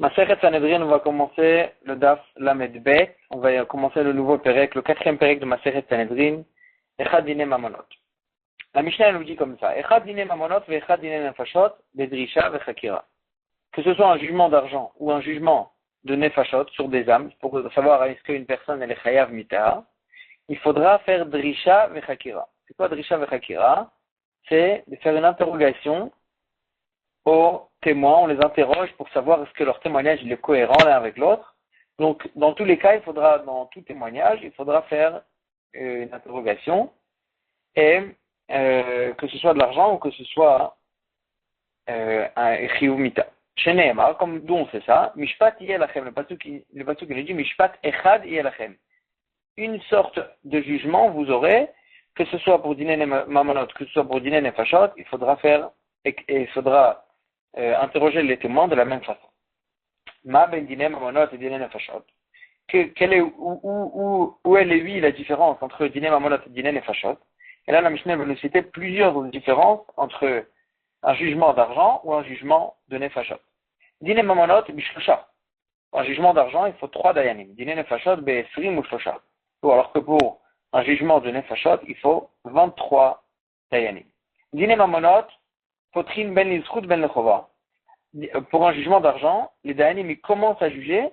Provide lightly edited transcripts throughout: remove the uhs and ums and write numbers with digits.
Masechet Sanhedrin, on va commencer le Daf Lamed Bet. On va commencer le nouveau Pérec, le quatrième Pérec de Masechet Sanhedrin. Echad Dine Mamonot. La Mishnah nous dit comme ça. Echad Dine Mamonot ve Echad Dine Nefashot bedrisha ve Chakira. Que ce soit un jugement d'argent ou un jugement de Nefashot sur des âmes, pour savoir est-ce qu'une personne elle est Chayav Mita, il faudra faire Drisha ve Chakira. C'est quoi Drisha ve Chakira? C'est de faire une interrogation aux témoins, on les interroge pour savoir est-ce que leur témoignage il est cohérent l'un avec l'autre. Donc, dans tous les cas, dans tout témoignage, il faudra faire une interrogation et que ce soit de l'argent ou que ce soit un chiyuv mita. Chez Nehemar, comme d'où on sait ça, mishpat yelachem, le pasuk qui nous dit mishpat echad yelachem. Une sorte de jugement vous aurez, que ce soit pour dîner mamonot, que ce soit pour dîner nefashot, il faudra faire et il faudra interroger les témoins de la même façon. Ma ben dîner mamonot et dîner nefashot. Où est lui la différence entre dîner mamonot et dîner nefashot? Et là, la Mishnah va nous citer plusieurs différences entre un jugement d'argent ou un jugement de nefashot. Dîner mamonot bishosha. Un jugement d'argent, il faut 3 dayanim. Dîner nefashot be'esrim ou shosha. Alors que pour un jugement de nefashot, il faut 23 dayanim. Dîner mamonot, potrin ben l'izchut ben lechova. Pour un jugement d'argent, les dayanim ils commencent à juger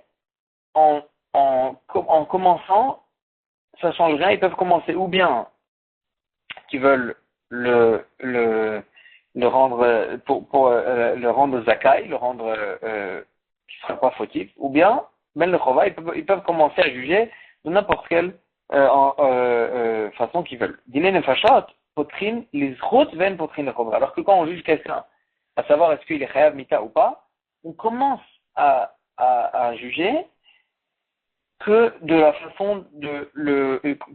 en commençant, ça change rien, ils peuvent commencer ou bien qu'ils veulent le rendre le rendre zakai, le rendre qui ne sera pas fautif, ou bien ben lechova, ils peuvent commencer à juger de n'importe quelle façon qu'ils veulent. Dîner nefashot, potrin l'izchut ben potrin lechova. Alors que quand on juge quelqu'un, à savoir est-ce qu'il est chayav mita ou pas, on commence à juger que de la façon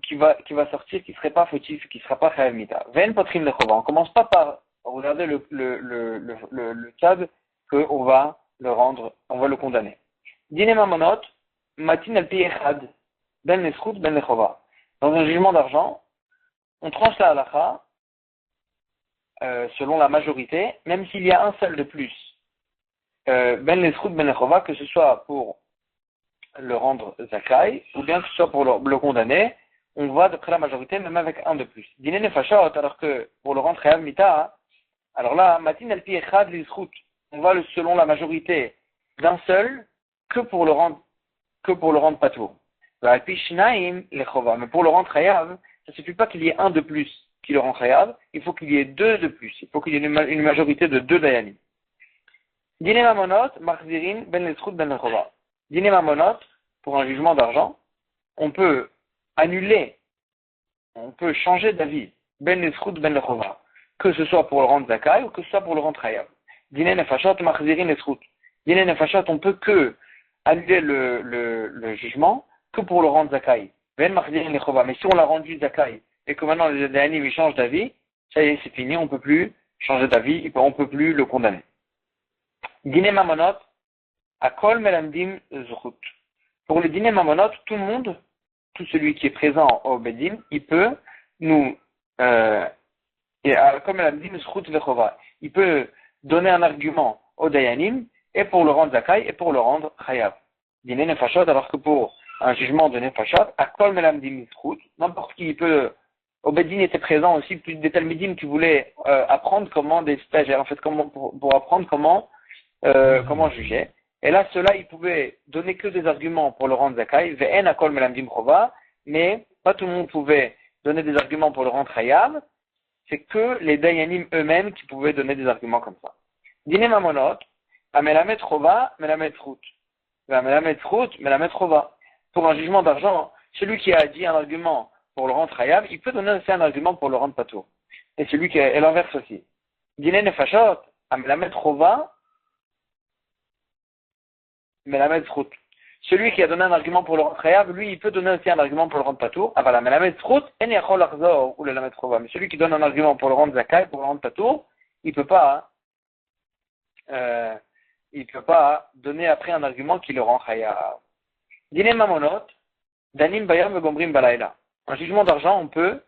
qui va sortir, qui serait pas fautif, qui sera pas chayav mita. Ven potrin lechova. On commence pas par regarder le tab qu'on va le rendre, on va le condamner. Dîner mamonot, matin al pi echad, ben l'izchut ben lechova. Dans un jugement d'argent, on tranche la halakha selon la majorité, même s'il y a un seul de plus, ben l'izchut ben lechova, que ce soit pour le rendre zakai, ou bien que ce soit pour le condamner, on va d'après la majorité, même avec un de plus. Dîner nefashot, alors que pour le rendre chayav mita, alors là, matin al pi echad l'izchut, on va selon la majorité d'un seul, que pour le rendre patour. Al pi shnaim lechova, mais pour le rendre chayav, ça ne suffit pas qu'il y ait un de plus qui le rend chayav, il faut qu'il y ait 2 de plus, il faut qu'il y ait une majorité de 2 dayanim. Dîner mamonot, machzirin ben l'izchut ben lechova. Dîner mamonot, pour un jugement d'argent, on peut annuler, on peut changer d'avis, ben l'izchut ben lechova, que ce soit pour le rendre zakai ou que ce soit pour le rendre chayav. Dîner nefashot, machzirin l'izchut. Dîner nefashot, on peut que annuler le jugement que pour le rendre zakai. Ben machzirin lechova. Mais si on l'a rendu zakai et que maintenant les dayanim ils changent d'avis, ça y est, c'est fini, on peut plus changer d'avis, on peut plus le condamner. Dîner mamonot, akol melamdim zchut. Pour le dîner mamonot, tout le monde, tout celui qui est présent au bedin, il peut nous, akol melamdim zchut vechova. Il peut donner un argument au dayanim, et pour le rendre zakai, et pour le rendre chayav. Dîner nefashot, alors que pour un jugement de nefashot, akol melamdim zchut, n'importe qui peut. Au Bedin était présent aussi plus des talmidim qui voulaient apprendre comment, des stagiaires en fait, pour apprendre comment juger. Et là, ceux-là, ils pouvaient donner que des arguments pour le rendre zakai, ve'en akol melamdim chova, mais pas tout le monde pouvait donner des arguments pour le rendre chayav. C'est que les dayanim eux-mêmes qui pouvaient donner des arguments comme ça. Dîner mamonot, amelamet chova, melamet zchut. Amelamet zchut, melamet chova. Pour un jugement d'argent, celui qui a dit un argument pour le rendre chayav, il peut donner aussi un argument pour le rendre patour. Et celui qui est l'inverse aussi. Dîner nefashot, amelamet chova, melamet zchut. Celui qui a donné un argument pour le rendre chayav, lui, il peut donner aussi un argument pour le rendre patour. Ah voilà, melamet zchut, en yachol achzor ou le lamet chova. Mais celui qui donne un argument pour le rendre zakai, pour le rendre patour, il peut pas donner après un argument qui le rend chayav. Dîner mamonot, danim bayam vegombrim balayla. Un jugement d'argent, on peut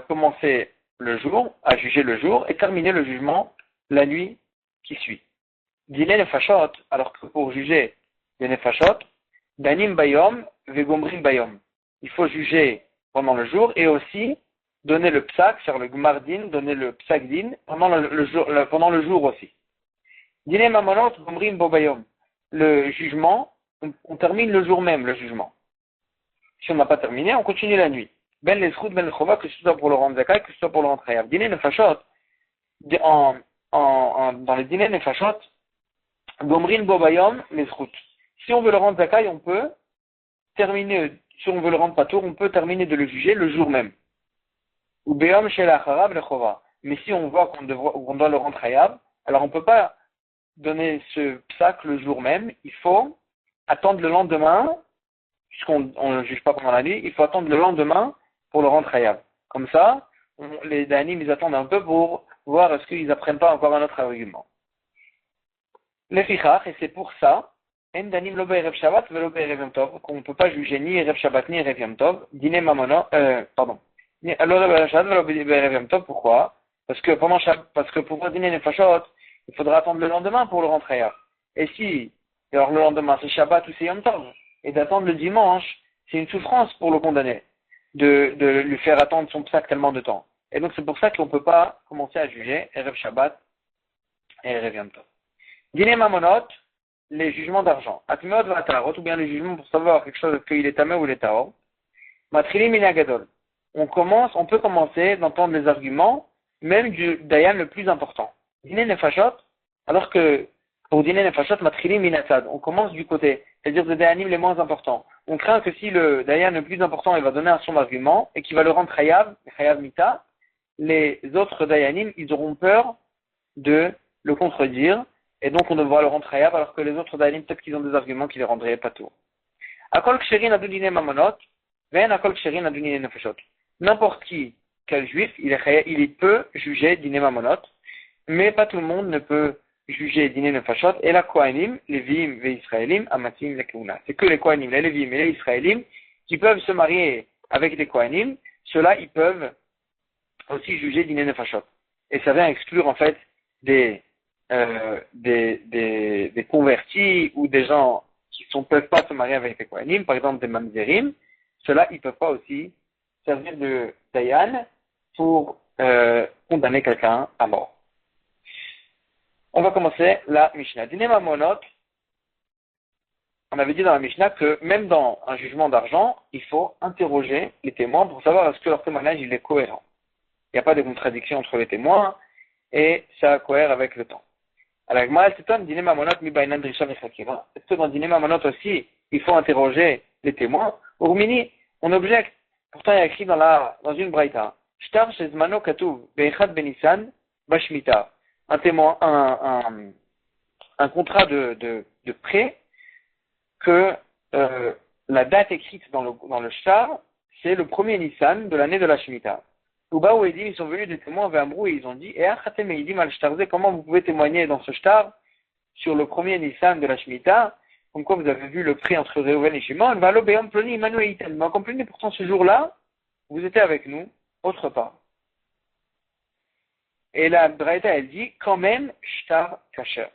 commencer le jour, à juger le jour, et terminer le jugement la nuit qui suit. Dilé nefashot, alors que pour juger les nefashot, danim bayom, vegomrim bayom. Il faut juger pendant le jour et aussi donner le psak, faire le gmardin, donner le psakdin pendant pendant le jour aussi. Dilé mamonot, gomrim bobayom. Le jugement, on termine le jour même, le jugement. Si on n'a pas terminé, on continue la nuit. Ben les routes, ben le chova, que ce soit pour le rendre zakai, que ce soit pour le rendre chayav. Dîner nefashot, dans les dîners nefashot, gomrin bobayom, les routes. Si on veut le rendre zakai, on peut terminer, si on veut le rendre patour, on peut terminer de le juger le jour même. Ou beom shel acharab le chova. Mais si on voit qu'on doit le rendre chayav, alors on ne peut pas donner ce psak le jour même, il faut attendre le lendemain, puisqu'on ne juge pas pendant la nuit, il faut attendre le lendemain pour le rendre chayav. Comme ça, les danim, ils attendent un peu pour voir est-ce qu'ils apprennent pas encore un autre argument. Les fichach, et c'est pour ça, en danim lo be'erev shabbat velo be'erev yom tov, qu'on ne peut pas juger ni erev shabbat ni erev yom tov, dîner mamono, pardon, ni lo be'erev shabbat velo be'erev yom tov, pourquoi? Parce que pour pouvoir dîner nefashot, il faudra attendre le lendemain pour le rendre chayav. Et si, alors le lendemain c'est shabbat ou c'est yom tov, et d'attendre le dimanche, c'est une souffrance pour le condamné, de lui faire attendre son psak tellement de temps. Et donc c'est pour ça qu'on ne peut pas commencer à juger Erev Shabbat et Erev Yom Tov. Dîner mamonot, les jugements d'argent. Atmiot vatarot, ou bien les jugements pour savoir quelque chose qu'il est tamé ou il est taor. Matrili minagadol. On peut commencer d'entendre les arguments, même du dayan le plus important. Dîner nefashot, alors que pour dîner nefashot, matrili minatzad. On commence du côté, c'est-à-dire des dayanim les moins importants. On craint que si le dayan le plus important, il va donner son argument, et qu'il va le rendre chayav mita, les autres dayanim, ils auront peur de le contredire, et donc on devra le rendre chayav, alors que les autres dayanim, peut-être qu'ils ont des arguments qui les rendraient pas tout. Akol ksherin adunine mamonot, ven akol ksherin adunine nefashot. N'importe qui, quel juif, il peut juger dîner mamonot, mais pas tout le monde ne peut juger dîner nefashot, et la kohanim, les vim ve israélim, amatim la keuna. C'est que les kohanim, les vim et les israélim, qui peuvent se marier avec des kohanim, ceux-là, ils peuvent aussi juger dîner nefashot. Et ça vient exclure, en fait, des convertis ou des gens qui ne peuvent pas se marier avec des kohanim, par exemple des mamzerim, ceux-là, ils ne peuvent pas aussi servir de dayan pour condamner quelqu'un à mort. On va commencer la Mishnah. Dîner mamonot, on avait dit dans la Mishnah que même dans un jugement d'argent, il faut interroger les témoins pour savoir est-ce que leur témoignage il est cohérent. Il n'y a pas de contradiction entre les témoins et ça cohère avec le temps. Alors, est-ce que dans dîner mamonot aussi, il faut interroger les témoins? Urmini, on objecte. Pourtant, il y a écrit dans une braïta. Shtar shezmano katuv be'echad benisan bashmita. Un témoin, un contrat de prêt que la date écrite dans le shtar, c'est le premier Nissan de l'année de la Shemitah. Touba ou Edim, ils sont venus des témoins vers Ambrou et ils ont dit comment vous pouvez témoigner dans ce shtar sur le premier Nissan de la Shemitah, comme quoi vous avez vu le prix entre Reuven et Shimon, comme pourtant ce jour-là, vous étiez avec nous, autre part. Et la Braïta, elle dit, quand même, shtar kasher.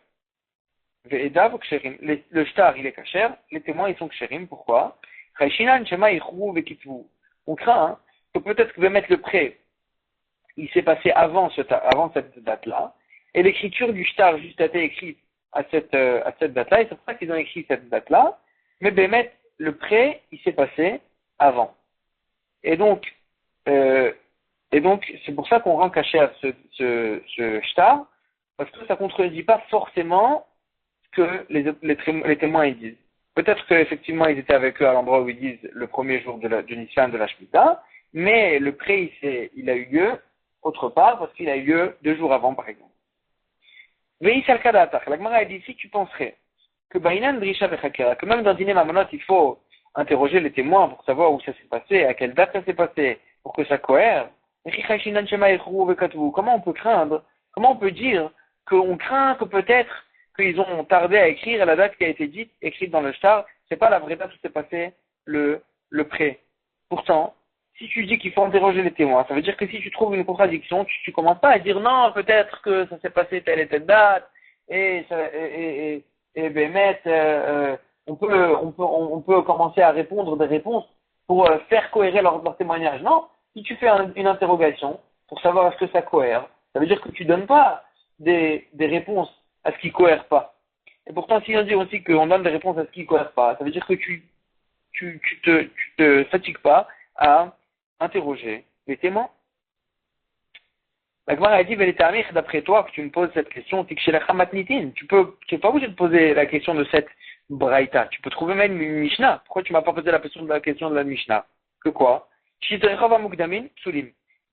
Le shtar, il est kasher, les témoins, ils sont ksherim, pourquoi? On craint que peut-être que vous mettre le prêt, il s'est passé avant cette date-là, et l'écriture du shtar juste a été écrite à cette date-là, et c'est pour ça qu'ils ont écrit cette date-là, mais Bémet, le prêt, il s'est passé avant. Et donc, c'est pour ça qu'on rend caché à ce shtar, parce que ça ne contredit pas forcément ce que les témoins ils disent. Peut-être qu'effectivement, ils étaient avec eux à l'endroit où ils disent le premier jour du Nissan de la Shemitah, mais le prêt, il a eu lieu autre part, parce qu'il a eu lieu 2 jours avant, par exemple. La Gemara a dit, si tu penserais que que même dans dîner mamonot, il faut interroger les témoins pour savoir où ça s'est passé, à quelle date ça s'est passé, pour que ça cohère, comment on peut dire qu'on craint que peut-être qu'ils ont tardé à écrire la date qui a été écrite dans le shtar, c'est pas la vraie date où s'est passé le prêt. Pourtant, si tu dis qu'il faut interroger les témoins, ça veut dire que si tu trouves une contradiction, tu commences pas à dire non, peut-être que ça s'est passé telle et telle date, et Bémet, on peut commencer à répondre des réponses pour faire cohérer leur témoignage. Non, si tu fais une interrogation pour savoir est-ce que ça cohère, ça veut dire que tu donnes pas des réponses à ce qui cohère pas. Et pourtant, si on dit aussi qu'on donne des réponses à ce qui cohère pas, ça veut dire que tu te fatigues pas à interroger les témoins. La Gemara a dit, d'après toi, que tu me poses cette question, tu n'es pas obligé de poser la question de cette braïta. Tu peux trouver même une Mishnah. Pourquoi tu m'as pas posé la question de la Mishnah? Que quoi?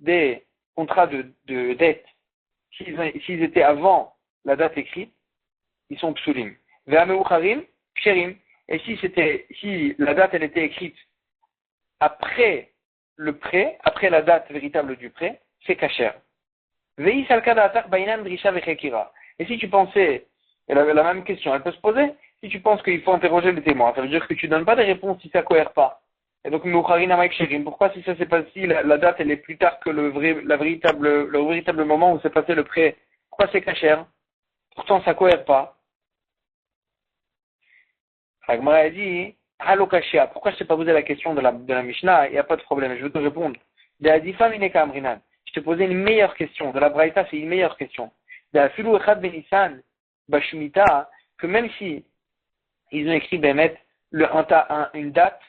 Des contrats de dette, s'ils étaient avant la date écrite, ils sont psulim. Ve'ameucharim, psherim. Et si la date elle était écrite après le prêt, après la date véritable du prêt, c'est kasher. Et si tu pensais, la même question, elle peut se poser, si tu penses qu'il faut interroger les témoins, ça veut dire que tu donnes pas des réponses si ça cohère pas. Et donc, pourquoi si ça s'est passé, la date elle est plus tard que le véritable moment où s'est passé le prêt, pourquoi c'est kasher? Pourtant ça cohère pas. Agmara a dit, Halo Kashia, pourquoi je t'ai pas posé la question de la Mishnah? Il n'y a pas de problème, je vais te répondre. Je te posais une meilleure question. De la Braïta, c'est une meilleure question. Que même si ils ont écrit Bémet une date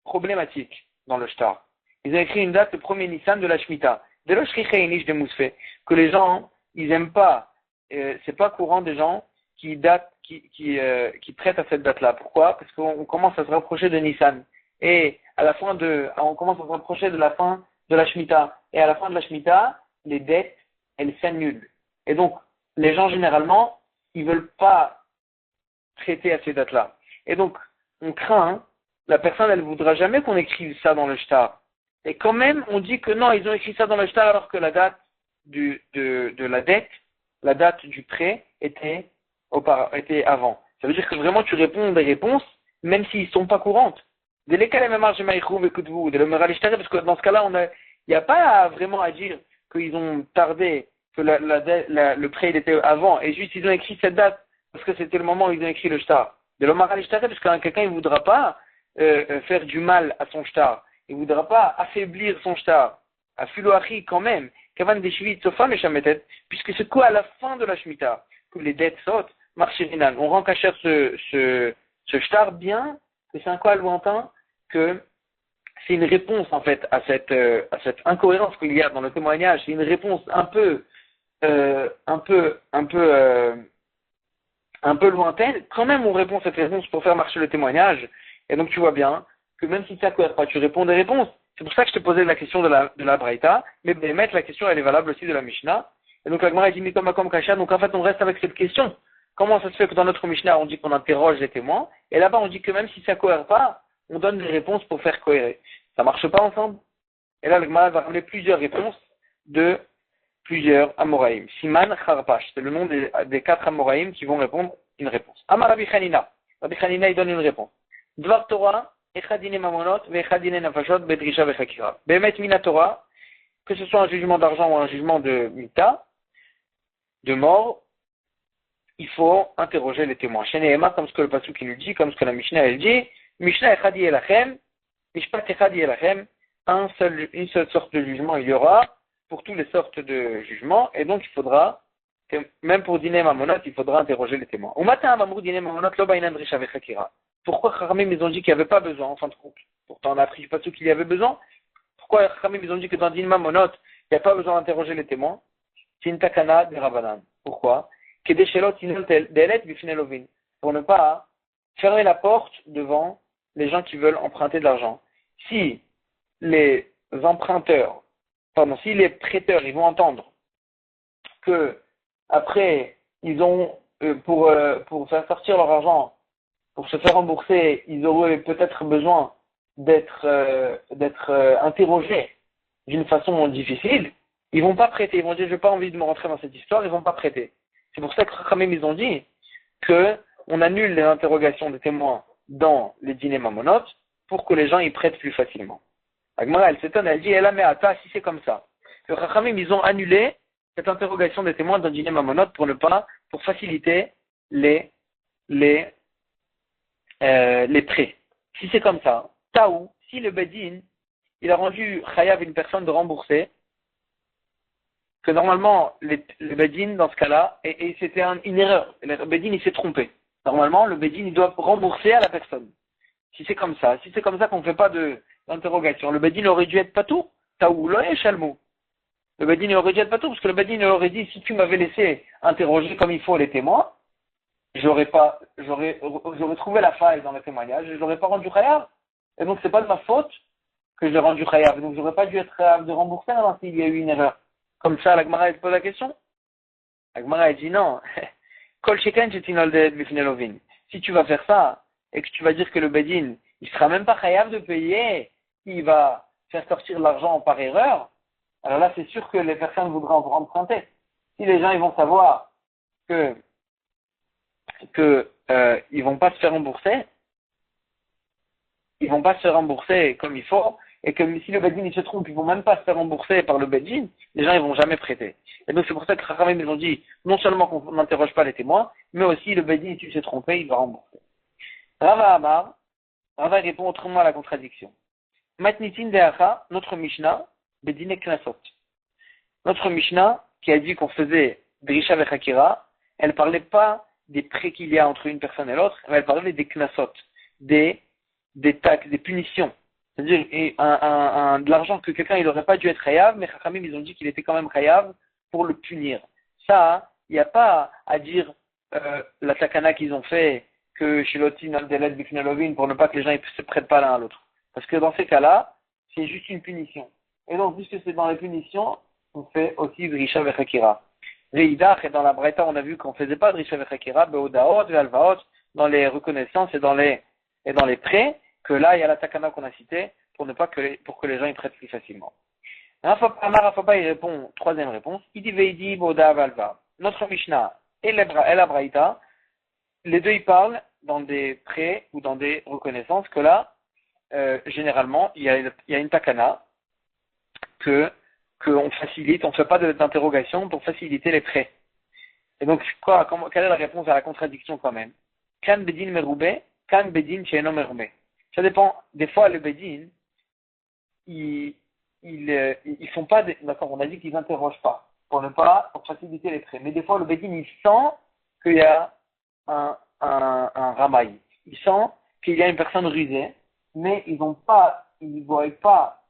problématique dans le shtar. Ils ont écrit une date, le premier Nissan de la Shemitah. Que les gens, ils aiment pas, c'est pas courant des gens qui prêtent à cette date-là. Pourquoi? Parce qu'on commence à se rapprocher de Nissan. Et on commence à se rapprocher de la fin de la Shemitah. Et à la fin de la Shemitah, les dettes, elles s'annulent. Et donc, les gens, généralement, ils veulent pas prêter à ces dates-là. Et donc, on craint, la personne, elle voudra jamais qu'on écrive ça dans le shtar. Et quand même, on dit que non, ils ont écrit ça dans le shtar alors que la date de la dette, la date du prêt était avant. Ça veut dire que vraiment, tu réponds des réponses, même s'ils ne sont pas courantes. Parce que dans ce cas-là, il n'y a pas vraiment à dire qu'ils ont tardé, que le prêt il était avant, et juste ils ont écrit cette date, parce que c'était le moment où ils ont écrit le shtar. De l'omar al-ishtar, parce que quelqu'un ne voudra pas faire du mal à son shtar, il ne voudra pas affaiblir son shtar, à filoachi quand même, kavan des shvit sofam et shametet, puisque c'est quoi à la fin de la shemitah, que les dettes sautent, marcherinan, on rend cachère ce shtar bien, que c'est un quoi lointain, que c'est une réponse en fait à cette incohérence qu'il y a dans le témoignage. C'est une réponse un peu lointaine. Quand même, on répond cette réponse pour faire marcher le témoignage. Et donc, tu vois bien que même si ça ne cohère pas, tu réponds des réponses. C'est pour ça que je te posais la question de la Braïta. Mais Bémet, la question, elle est valable aussi de la Mishnah. Et donc, la Gemara dit Mikom Makom Kasha. Donc, en fait, on reste avec cette question. Comment ça se fait que dans notre Mishnah, on dit qu'on interroge les témoins, et là-bas, on dit que même si ça ne cohère pas, on donne des réponses pour faire cohérer. Ça marche pas ensemble? Et là, le Gemara va ramener plusieurs réponses de plusieurs Amoraïm. Siman Kharpash, c'est le nom des 4 Amoraïm qui vont répondre une réponse. Amar Rabbi Chanina. Rabbi Chanina, il donne une réponse. Dvar Torah, Echadine Mamonot, Vechadine Nafashot, Bedrisha Vechakira. Behemet Mina Torah, que ce soit un jugement d'argent ou un jugement de mita, de mort, il faut interroger les témoins. Sheneema, comme ce que le pasuk nous dit, comme ce que la Mishnah elle dit, Mishnah Echadi Elachem, Mishpat Echadi Elachem, une seule sorte de jugement il y aura pour toutes les sortes de jugements, et donc il faudra, même pour dîner mamonot, il faudra interroger les témoins. Au matin, Mamrou dîner mamonot, lo bainan drisha vechakira. Pourquoi Kharamim ils ont dit qu'il n'y avait pas besoin en fin de compte? Pourtant on a appris pas tout qu'il y avait besoin. Pourquoi Kharamim ils ont dit que dans dîner mamonot, il n'y a pas besoin d'interroger les témoins? C'est une takana de Rabanan. Pourquoi? Pour ne pas fermer la porte devant les gens qui veulent emprunter de l'argent. Si les si les prêteurs, ils vont entendre que après, ils ont, pour faire sortir leur argent, pour se faire rembourser, ils auraient peut-être besoin d'être interrogés d'une façon difficile, ils vont pas prêter. Ils vont dire, j'ai pas envie de me rentrer dans cette histoire, ils vont pas prêter. C'est pour ça que Chachamim, ils ont dit qu'on annule les interrogations des témoins dans les dîners mamonotes pour que les gens y prêtent plus facilement. Agmara, elle s'étonne, elle dit, elle a mais attends, si c'est comme ça. Les Chachamim, ils ont annulé cette interrogation des témoins dans le dîner mamonote pour ne pas pour faciliter les, les prêts. Si c'est comme ça, Taou, si le Bedin, il a rendu Chayav une personne de rembourser, que normalement, le Bedin, dans ce cas-là, et c'était une erreur. Le Bedin, il s'est trompé. Normalement, le Bedin, il doit rembourser à la personne. Si c'est comme ça qu'on ne fait pas d'interrogation, le Bedin aurait dû être patou, Taou, lo Shalmou. Le Bedin aurait dû être patou, parce que le Bedin aurait dit, si tu m'avais laissé interroger comme il faut les témoins, j'aurais trouvé la faille dans le témoignage, et je n'aurais pas rendu Chayav. Et donc, c'est pas de ma faute que j'ai rendu Chayav. Donc, j'aurais pas dû être Chayav de rembourser alors s'il y a eu une erreur. Comme ça, la Gemara, elle pose la question. La Gemara, elle dit non. Kol sheken shetinoldet bifnelovin. Si tu vas faire ça, et que tu vas dire que le Bedin, il sera même pas Chayav de payer, il va faire sortir l'argent par erreur, alors là, c'est sûr que les personnes voudront emprunter. Si les gens, ils vont savoir que ils vont pas se faire rembourser, ils vont pas se rembourser comme il faut, et que si le Bedin il se trompe, ils vont même pas se faire rembourser par le Bedin, les gens ils vont jamais prêter. Et donc c'est pour ça que Chachamim ils ont dit, non seulement qu'on n'interroge pas les témoins, mais aussi le Bedin si il s'est trompé, il va rembourser. Rava Amar, Rava répond autrement à la contradiction. Matnitin Deacha, notre Mishnah, Bedin et Knasot. Notre Mishnah, qui a dit qu'on faisait Drisha Vechakira, elle parlait pas des prêts qu'il y a entre une personne et l'autre, mais elle parlait des Knasot, des taxes, des punitions. C'est-à-dire de l'argent que quelqu'un il n'aurait pas dû être chayav, mais Chachamim ils ont dit qu'il était quand même chayav pour le punir. Ça, il n'y a pas à dire la takana qu'ils ont fait que Shilotin al-Delet Bifnelovin pour ne pas que les gens ne se prêtent pas l'un à l'autre. Parce que dans ces cas-là, c'est juste une punition. Et donc, puisque c'est dans les punitions, on fait aussi Drisha Vechakira. Veidach, et dans la Braïta, on a vu qu'on ne faisait pas Drisha Vechakira, Beodaot, Vealvaot, dans les reconnaissances et dans les prêts, que là, il y a la takana qu'on a citée, pour que les gens y prêtent plus facilement. Amar Rafapa, il répond, troisième réponse, Idi Veidi, Boda, Valva. Notre Mishnah et la Braïta, les deux, ils parlent dans des prêts ou dans des reconnaissances, que là, généralement, il y a une takana, qu'on facilite, on ne fait pas d'interrogation pour faciliter les prêts. Et donc, quelle est la réponse à la contradiction quand même? Kan bedin meroube, kan bedin she'eno meroube. Ça dépend. Des fois, le bedin, ils font pas, d'accord, on a dit qu'ils n'interrogent pas, pour faciliter les prêts. Mais des fois, le bedin, il sent qu'il y a un ramaï. Il sent qu'il y a une personne rusée, mais ils ne voient pas,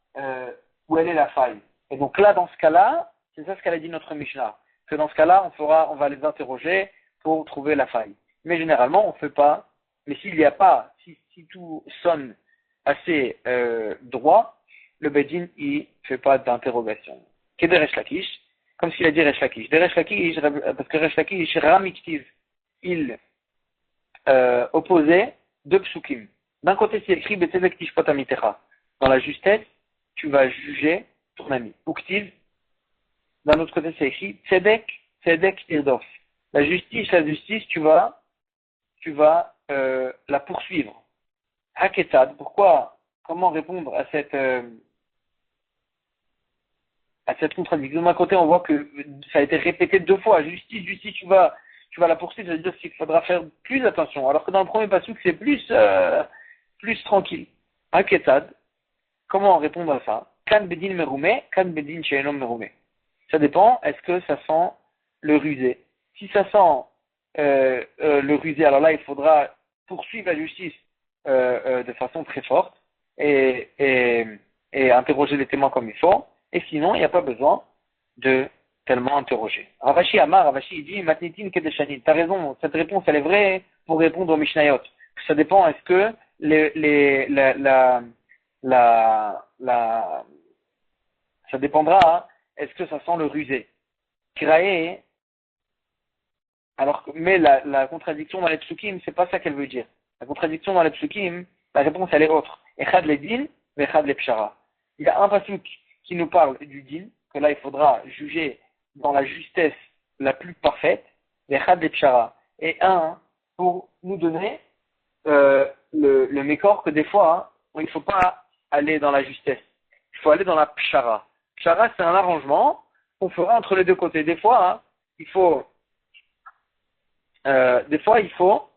où elle est la faille. Et donc là, dans ce cas-là, c'est ça ce qu'elle a dit notre Mishnah. Que dans ce cas-là, on va les interroger pour trouver la faille. Mais généralement, on ne fait pas. Mais s'il n'y a pas, si tout sonne assez droit, le Bedin, il ne fait pas d'interrogation. Qu'est-ce que Resh Lakish? Comme s'il a dit Resh Lakish. Resh Lakish, parce que Resh Lakish, Ramiktiv, il opposait deux psukim. D'un côté, c'est écrit Betzedek Tishpot Amitecha. Dans la justesse, tu vas juger ton ami. Uktiv. D'un autre côté, c'est écrit Tzedek Irdof. La justice, tu vas la poursuivre. Haketad. Comment répondre à cette contradiction? D'un côté, on voit que ça a été répété deux fois. Justice, tu vas la poursuivre, ça veut dire qu'il faudra faire plus attention. Alors que dans le premier passage, c'est plus tranquille. Haketad. Comment répondre à ça? Kan bedin meroume, kan bedin she'eno meroume. Ça dépend, est-ce que ça sent le rusé? Si ça sent le rusé, alors là, il faudra poursuivre la justice de façon très forte et interroger les témoins comme il faut. Et sinon, il n'y a pas besoin de tellement interroger. Ravashi il dit, Matnitin Kedeshanin. T'as raison, cette réponse, elle est vraie pour répondre au Mishnayot. Ça dépend, est-ce que ça dépendra, hein, est-ce que ça sent le rusé? Kraé, mais la contradiction dans les psukim, c'est pas ça qu'elle veut dire. La contradiction dans les psukim, la réponse elle est autre. Echad le din, echad le pshara. Il y a un pasuk qui nous parle du din, que là il faudra juger dans la justesse la plus parfaite, echad le pshara. Et un pour nous donner le mécor que des fois, hein, il ne faut pas aller dans la justesse. Il faut aller dans la pshara. Pshara, c'est un arrangement qu'on fera entre les deux côtés. Des fois, hein, il faut des fois il faut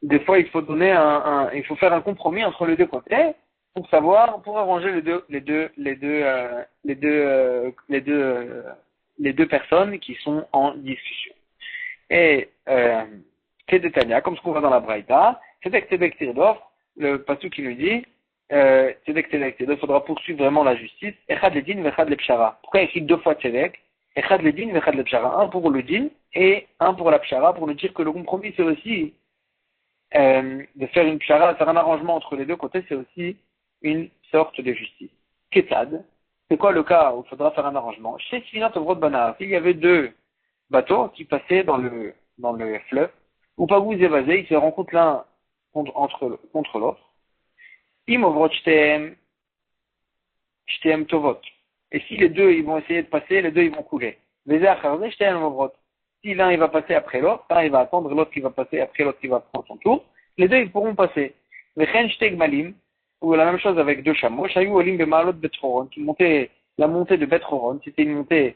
des fois, il faut donner il faut faire un compromis entre les deux côtés pour arranger les deux personnes qui sont en discussion. Et, Kedetania, comme ce qu'on voit dans la Braïta, Tzedek Tirdof, le pasuk qui nous dit, Tzedek Tirdof, il faudra poursuivre vraiment la justice, Echad Ledin, Vechad Lepshara. Pourquoi il écrit deux fois Tzedek? Echad Ledin, Vechad Lepshara. Un pour le din et un pour la Pshara, pour nous dire que le compromis, c'est aussi de faire une pshara, de faire un arrangement entre les deux côtés, c'est aussi une sorte de justice. Ketad, c'est quoi le cas où il faudra faire un arrangement? Chez Sfinat Ovrot Banar, il y avait deux bateaux qui passaient dans le fleuve, ou pas vous évasez, ils se rencontrent l'un contre l'autre. Im Ovrot Shtem Tovot. Et si les deux ils vont essayer de passer, les deux ils vont couler. Veze Acharze Shtem Ovrot. Si l'un il va passer après l'autre, l'un il va attendre, l'autre qui va passer après l'autre qui va prendre son tour, les deux ils pourront passer. Vechen Shteg Malim, ou la même chose avec deux chameaux, Shayu Olim Bemalot Betchoron, la montée de Betchoron, c'était une montée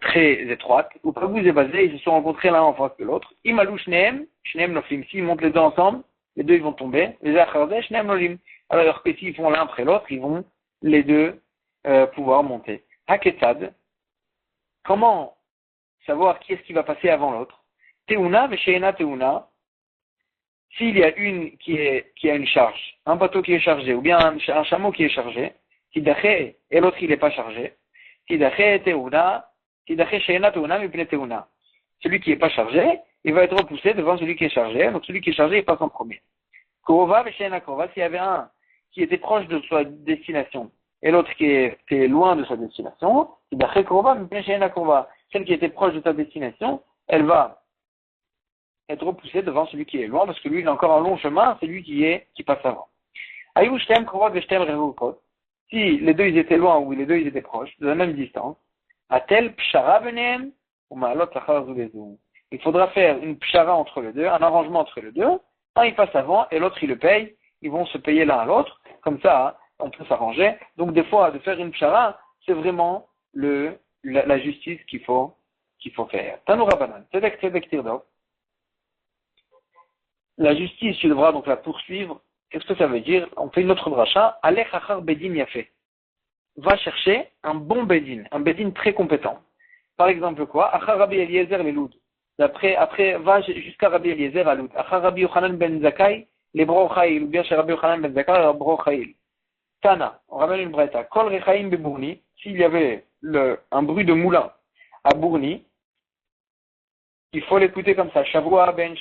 très étroite, ou Pagou et Bazé, ils se sont rencontrés l'un en face de l'autre. Imalou Shneem Noflim, s'ils montent les deux ensemble, les deux ils vont tomber. Les Acharze Shneem Nolim. Alors que s'ils font l'un après l'autre, ils vont les deux pouvoir monter. Haketad, comment savoir qui est-ce qui va passer avant l'autre? Teuna, Vesheena Teuna, s'il y a une qui a une charge, un bateau qui est chargé, ou bien un chameau qui est chargé, Tidache, et l'autre il n'est pas chargé, Tidache Teuna, Tidache Sheena Teuna, Mipne Teuna. Celui qui n'est pas chargé, il va être repoussé devant celui qui est chargé, donc celui qui est chargé, il passe en premier. Korova, Vesheena Korova, s'il y avait un qui était proche de sa destination, et l'autre qui était loin de sa destination, Tidache Korova, Mipne Sheena Korova. Celle qui était proche de sa destination, elle va être repoussée devant celui qui est loin, parce que lui, il a encore un long chemin, c'est lui qui passe avant. Si les deux, ils étaient loin, ou les deux, ils étaient proches, de la même distance, il faudra faire une pshara entre les deux, un arrangement entre les deux, un il passe avant, et l'autre, il le paye, ils vont se payer l'un à l'autre, comme ça, on peut s'arranger. Donc, des fois, de faire une pshara, c'est vraiment la justice qu'il faut faire. Tanoura Banan, Tzedek Tirdof. La justice, tu devras donc la poursuivre. Qu'est-ce que ça veut dire? On fait une autre bracha. Alech achar bedin yafé. Va chercher un bon bedin, un bedin très compétent. Par exemple quoi? Achar Rabbi Eliezer le Loud. Après, va jusqu'à Rabbi Eliezer à Loud. Achar Rabbi Yochanan ben Zakkai, les Brochaïl, ou bien chez Rabbi Yochanan ben Zakkai, les Brochaïl. Tana, on ramène une braïta. Kol rechaim bebourni, s'il y avait un bruit de moulin à Bourni, il faut l'écouter comme ça. Shavua ben.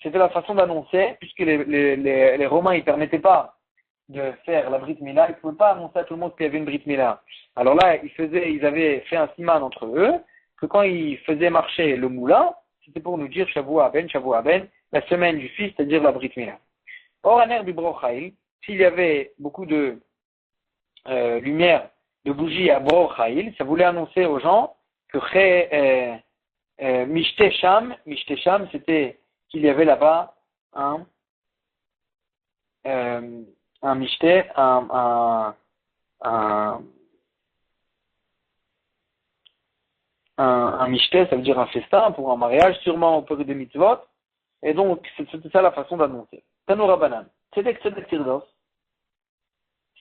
C'était la façon d'annoncer, puisque les Romains, ils permettaient pas de faire la Brit Mila, ils ne pouvaient pas annoncer à tout le monde qu'il y avait une Brit Mila. Alors là, ils avaient fait un siman entre eux, que quand ils faisaient marcher le moulin, c'était pour nous dire Shavua ben, la semaine du fils, c'est-à-dire la Brit Mila. Or, Aner Bibrochaïl, s'il y avait beaucoup de lumière, de bougies à Brochaïl, ça voulait annoncer aux gens que Mishtesham, c'était qu'il y avait là-bas un mishté, un mishté, ça veut dire un festin pour un mariage, sûrement au période de mitzvot, et donc c'était ça la façon d'annoncer. Tanoura Banan, Tzedek Tirdos,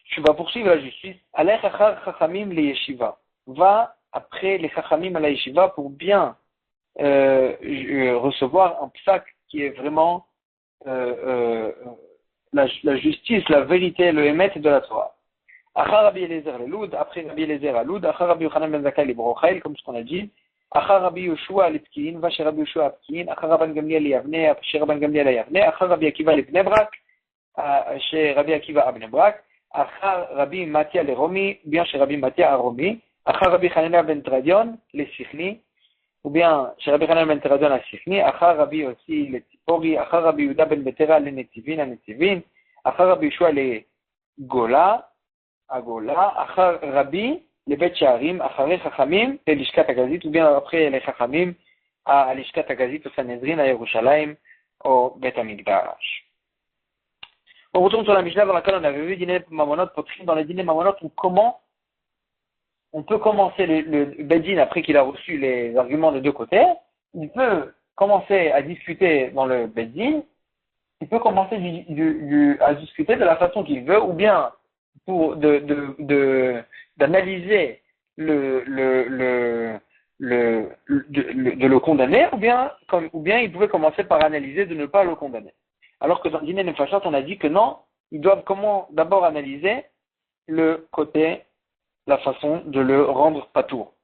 tu vas poursuivre la justice, Alech achar chachamim le yeshiva, va après les chachamim à la yeshiva pour bien recevoir un psak qui est vraiment la justice, la vérité, le émet de la Torah. Achar Rabbi Eliezer le Loud, après Rabbi Eliezer à Loud, Achar Rabbi Yochanan ben Zakkai le Brochaïl, comme ce qu'on a dit, Achar Rabbi Yoshua le Pkin, va chez Rabbi Yoshua à Pkin, Achar Rabban Gamliel le Yavne, chez Rabban Gamliel à Yavne, Achar Rabbi Akiva le Bnei Brak, chez Rabbi Akiva à Bnei Brak, Achar Rabbi Matia le Romi, bien chez Rabbi Matia à Romi, Achar Rabbi Hanina ben Tradion le Sichni, ou bien chez Rabbi Hanina ben Tradion à Sichni, Achar Rabbi aussi le Tzipori, Achar Rabbi Yuda ben Betera le Netivin à Netivin, Achar Rabbi Yoshua le Gola, Achar Rabbi, les Bet Sharim, Achare Chachamim, et l'Ishkat Agazit, ou bien après les Chachamim, à l'Ishkat Agazit, au Sanhedrin, à Yerushalayim, au Bet Amigdash. On retourne sur la Mishnah dans laquelle on avait vu dîner Mamonot, dans les dîners Mamonot, on peut commencer le Bedin après qu'il a reçu les arguments des deux côtés. Il peut commencer à discuter dans le Bedin. Il peut commencer à discuter de la façon qu'il veut, ou bien pour d'analyser de le condamner, ou bien il pouvait commencer par analyser de ne pas le condamner. Alors que dans le dîner Nefashat, on a dit que non, ils doivent d'abord analyser le côté, la façon de le rendre patour.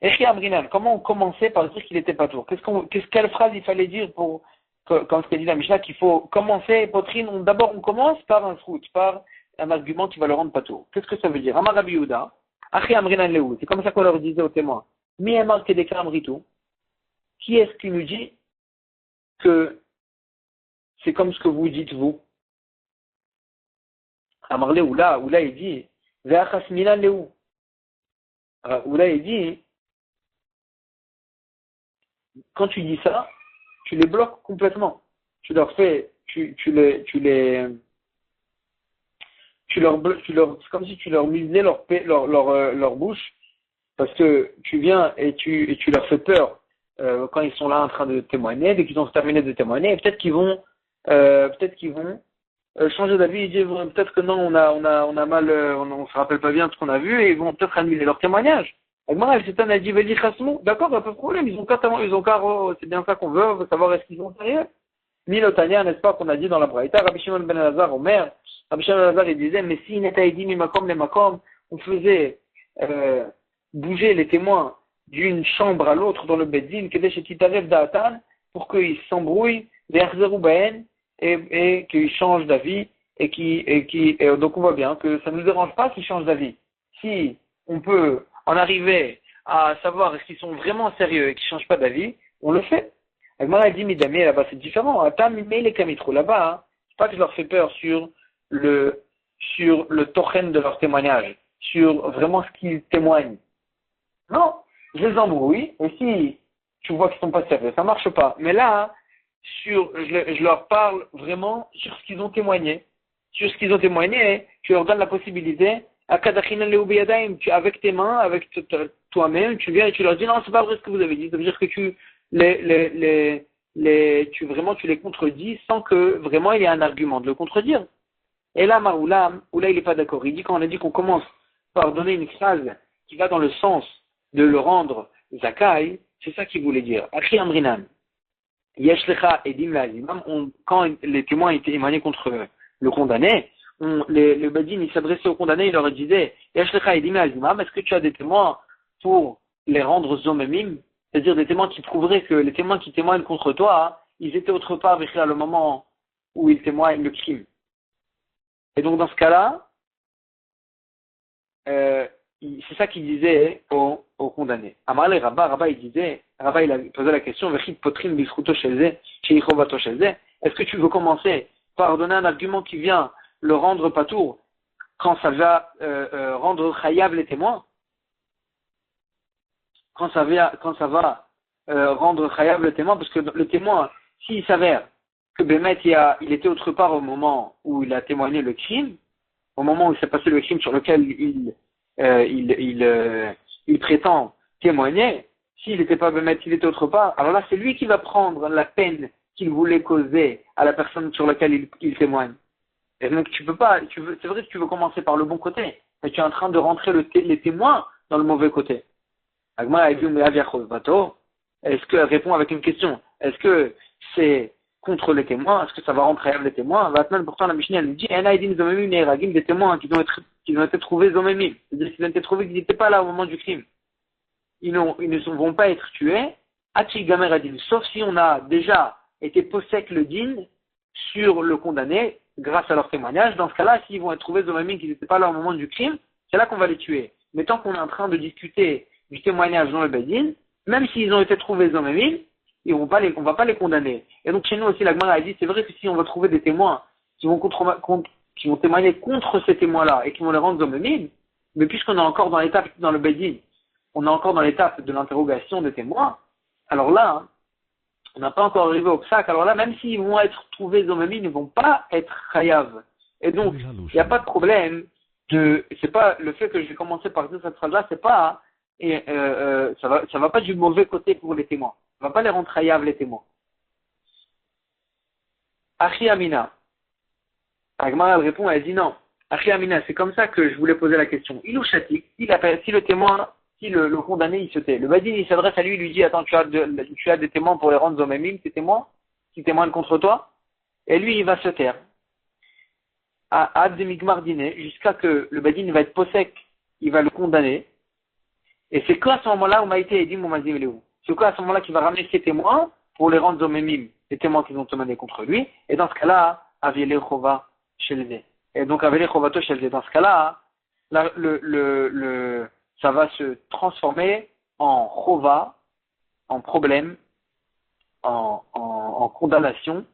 Echi Amrinan, comment on commençait par dire qu'il était patour? Quelle phrase il fallait dire pour, comme ce qu'a dit la Mishnah, qu'il faut commencer, potrine, d'abord on commence par un fruit, par un argument qui va le rendre patour. Qu'est-ce que ça veut dire? Amar Rabbi Yehuda, Achi Amrinan Lehu, c'est comme ça qu'on leur disait aux témoins. Mi Emar Kedekam Ritu, qui est-ce qui nous dit que c'est comme ce que vous dites vous? Amar Lehu, là il dit, Ve'achas Minan Lehu. Oula il dit, quand tu dis ça, tu les bloques complètement. Tu leur fais, c'est comme si tu leur muselais leur bouche, parce que tu viens et tu leur fais peur quand ils sont là en train de témoigner, dès qu'ils ont terminé de témoigner, et peut-être qu'ils vont changer d'avis et dire peut-être que non, on a mal, on se rappelle pas bien de ce qu'on a vu, et ils vont peut-être annuler leur témoignage. Agmara, c'est un adiveli chasmou. D'accord, pas de problème, ils ont qu'à, c'est bien ça qu'on veut savoir est-ce qu'ils ont sérieux. Milotania, n'est-ce pas, qu'on a dit dans la Braïta, Rabbi Shimon ben Elazar, Omer, Rabbi Shimon ben Elazar, il disait, mais si Netaïdi mimakom le makom, on faisait bouger les témoins d'une chambre à l'autre dans le Beddin, Kedesh et Titarev Da'atan, pour qu'ils s'embrouillent, et qu'ils changent d'avis, et donc on voit bien que ça ne nous dérange pas qu'ils changent d'avis. Si on peut en arriver à savoir est-ce qu'ils sont vraiment sérieux et qu'ils ne changent pas d'avis, on le fait. Agmara a dit, Midami, là-bas c'est différent. Attends, mais les kamitro, là-bas, hein, c'est pas que je leur fais peur sur le tochen de leur témoignage, sur vraiment ce qu'ils témoignent. Non, je les embrouille, et si tu vois qu'ils sont pas sérieux, ça marche pas. Mais là, je leur parle vraiment sur ce qu'ils ont témoigné. Sur ce qu'ils ont témoigné, tu leur donnes la possibilité, avec tes mains, avec toi-même, tu viens et tu leur dis non, c'est pas vrai ce que vous avez dit. Ça veut dire que tu les contredis sans que vraiment il y ait un argument de le contredire. Et là, Maroula, il n'est pas d'accord. Il dit quand on a dit qu'on commence par donner une phrase qui va dans le sens de le rendre Zakai, c'est ça qu'il voulait dire. Akhi Amrinan. Yeshlecha edim la'azimam, quand les témoins étaient émanés contre le condamné, le Badin, il s'adressait au condamné, il leur disait, Yeshlecha edim la'azimam, est-ce que tu as des témoins pour les rendre zomemim? C'est-à-dire des témoins qui prouveraient que les témoins qui témoignent contre toi, hein, ils étaient autre part avec le moment où ils témoignent le crime. Et donc dans ce cas-là, c'est ça qu'il disait au condamné. Amar le Rabba il disait, Rabba il a posé la question, est-ce que tu veux commencer par donner un argument qui vient le rendre patour quand ça va rendre chayav les témoins? Quand ça va rendre chayav le témoin, parce que le témoin, s'il s'avère que Bémet il était autre part au moment où il a témoigné le crime, au moment où il s'est passé le crime sur lequel il prétend témoigner, s'il n'était pas Bémet, il était autre part, alors là c'est lui qui va prendre la peine qu'il voulait causer à la personne sur laquelle il témoigne. Et donc c'est vrai que tu veux commencer par le bon côté, mais tu es en train de rentrer les témoins dans le mauvais côté. Agma a dit, est-ce qu'elle répond avec une question? Est-ce que c'est contre les témoins? Est-ce que ça va rentrer les témoins? Maintenant, pourtant, la Mishnah nous dit, des témoins qui ont été trouvés zomemim. C'est-à-dire qu'ils ont été trouvés qu'ils n'étaient pas là au moment du crime. Ils ne vont pas être tués. Sauf si on a déjà été possèque le din sur le condamné grâce à leur témoignage. Dans ce cas-là, s'ils vont être trouvés zomemim qu'ils n'étaient pas là au moment du crime, c'est là qu'on va les tuer. Mais tant qu'on est en train de discuter du témoignage dans le Bedin, même s'ils ont été trouvés zomemim, on va pas les condamner. Et donc chez nous aussi, la Gemara a dit, c'est vrai que si on va trouver des témoins qui vont témoigner contre ces témoins-là et qui vont les rendre zomemim, mais puisqu'on est encore dans l'étape dans le Bedin, on est encore dans l'étape de l'interrogation des témoins, alors là, hein, on n'a pas encore arrivé au psaque, alors là, même s'ils vont être trouvés zomemim, ils ne vont pas être chayav Et donc, il n'y a pas de problème c'est pas le fait que je vais commencer par dire cette phrase-là, c'est pas, ça va pas du mauvais côté pour les témoins. Ça va pas les rendre hayav, les témoins. Achi Amina. Agmara, elle répond, elle dit non. Achi Amina, c'est comme ça que je voulais poser la question. Il ou chatik, si le témoin, si le condamné, il se tait. Le badin, il s'adresse à lui, il lui dit, attends, tu as des témoins pour les rendre zomemim, tes témoins, qui témoignent contre toi. Et lui, il va se taire. À Ad de Migmar dîner, jusqu'à que le badin va être possèque, il va le condamner. Et c'est qu'à ce moment-là, où Maïté dit, mon mazim Léou. C'est qu'à ce moment-là qu'il va ramener ses témoins pour les rendre zomemim, les témoins qui ont témoigné contre lui. Et dans ce cas-là, Aviele Chova Shelze. Et donc, Aviele Chovato Shelze. Dans ce cas-là, ça va se transformer en Chova, en problème, en condamnation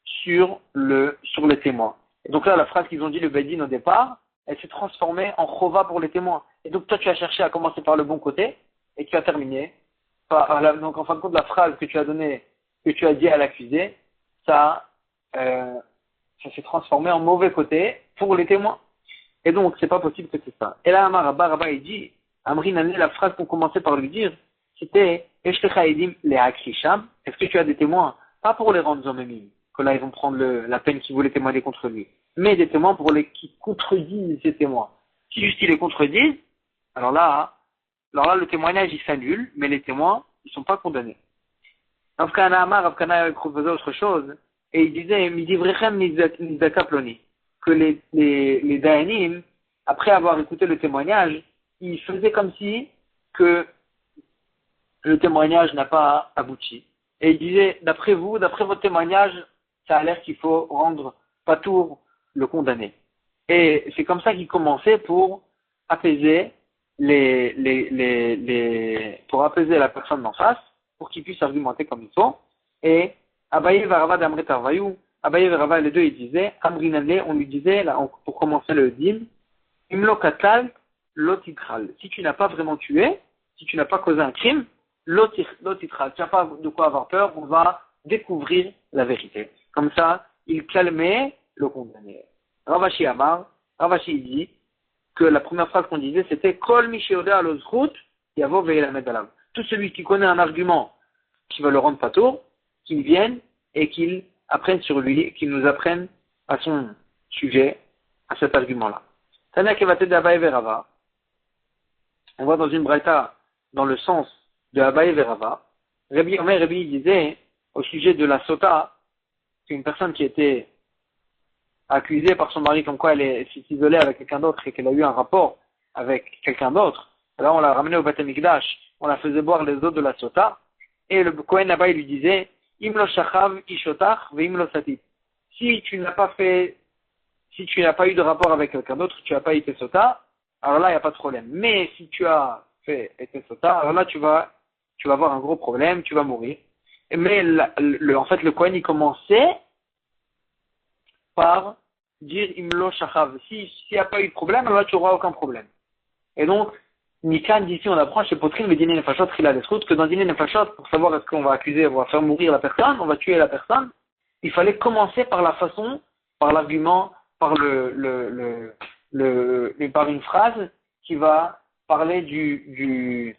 sur le témoin. Et donc là, la phrase qu'ils ont dit le Bedin au départ, elle s'est transformée en Chova pour les témoins. Et donc toi, tu as cherché à commencer par le bon côté, et tu as terminé donc en fin de compte, la phrase que tu as donnée, que tu as dit à l'accusé, ça s'est transformé en mauvais côté pour les témoins. Et donc, c'est pas possible que c'est ça. Et là, Rabba, il dit, Amri Nané, la phrase qu'on commençait par lui dire, c'était, Eshlecha Edim le Akrisham, est-ce que tu as des témoins? Pas pour les rendre zomemim, que là, ils vont prendre la peine qu'ils voulaient témoigner contre lui, mais des témoins qui contredisent ces témoins. Si juste ils les contredisent, alors là, le témoignage, il s'annule, mais les témoins, ils sont pas condamnés. Ravkana Amar, Ravkana faisait autre chose, et il disait, Midivrechem Nizaka Ploni, que les Dayanim, après avoir écouté le témoignage, ils faisaient comme si que le témoignage n'a pas abouti. Et il disait, d'après votre témoignage, ça a l'air qu'il faut rendre patour le condamné. Et c'est comme ça qu'il commençait pour apaiser pour apaiser la personne d'en face, pour qu'il puisse argumenter comme il faut. Et Abaye Varava d'Amret Arvayou, Abaye et Rava, les deux, ils disaient, Amrinale, on lui disait, là, pour commencer le din, Imlo Katal, Lotitral. Si tu n'as pas vraiment tué, si tu n'as pas causé un crime, Lotitral. Tu n'as pas de quoi avoir peur, on va découvrir la vérité. Comme ça, il calmait le condamné. Ravashi Amar, Ravashi dit que la première phrase qu'on disait, c'était Kol Mishéodé Alozrout, Yavo Veilamed Alam. Tout celui qui connaît un argument qui va le rendre patour, qu'il vienne et qu'il apprenne sur lui, qu'il nous apprenne à son sujet, à cet argument-là. Tana Kevate d'Abaye Verava. On voit dans une braïta, dans le sens de Abaye Verava. Rabbi disait, au sujet de la sota, qu'une personne qui était accusée par son mari comme quoi elle s'est isolée avec quelqu'un d'autre et qu'elle a eu un rapport avec quelqu'un d'autre, alors on l'a ramenée au Beth Amikdash, on la faisait boire les eaux de la sota, et le Kohen là-bas, il lui disait, Imlo shachav ishotach veimlo satit. Si tu n'as pas eu de rapport avec quelqu'un d'autre, tu n'as pas été sota, alors là, il n'y a pas de problème. Mais si tu as été sota, alors là, tu vas avoir un gros problème, tu vas mourir. Mais en fait, le Kohen, il commençait par dire Imlo shachav. S'il n'y a pas eu de problème, alors là, tu n'auras aucun problème. Et donc, Mikan, d'ici, on apprend chez Potrine, le dîner nefashot, qu'il a des routes, que dans le dîner nefashot, pour savoir est-ce qu'on va accuser, on va faire mourir la personne, on va tuer la personne, il fallait commencer par la façon, par l'argument, par par une phrase qui va parler du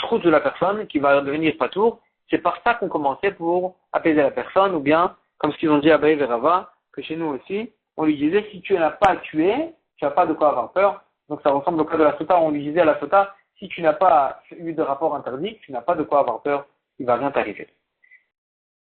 route de la personne, qui va devenir patour. C'est par ça qu'on commençait pour apaiser la personne, ou bien, comme ce qu'ils ont dit à Abaye Verava, que chez nous aussi, on lui disait, si tu n'as pas tué, tu n'as pas de quoi avoir peur. Donc ça ressemble au cas de la sota, on lui disait à la sota, si tu n'as pas eu de rapport interdit, tu n'as pas de quoi avoir peur, il va rien t'arriver.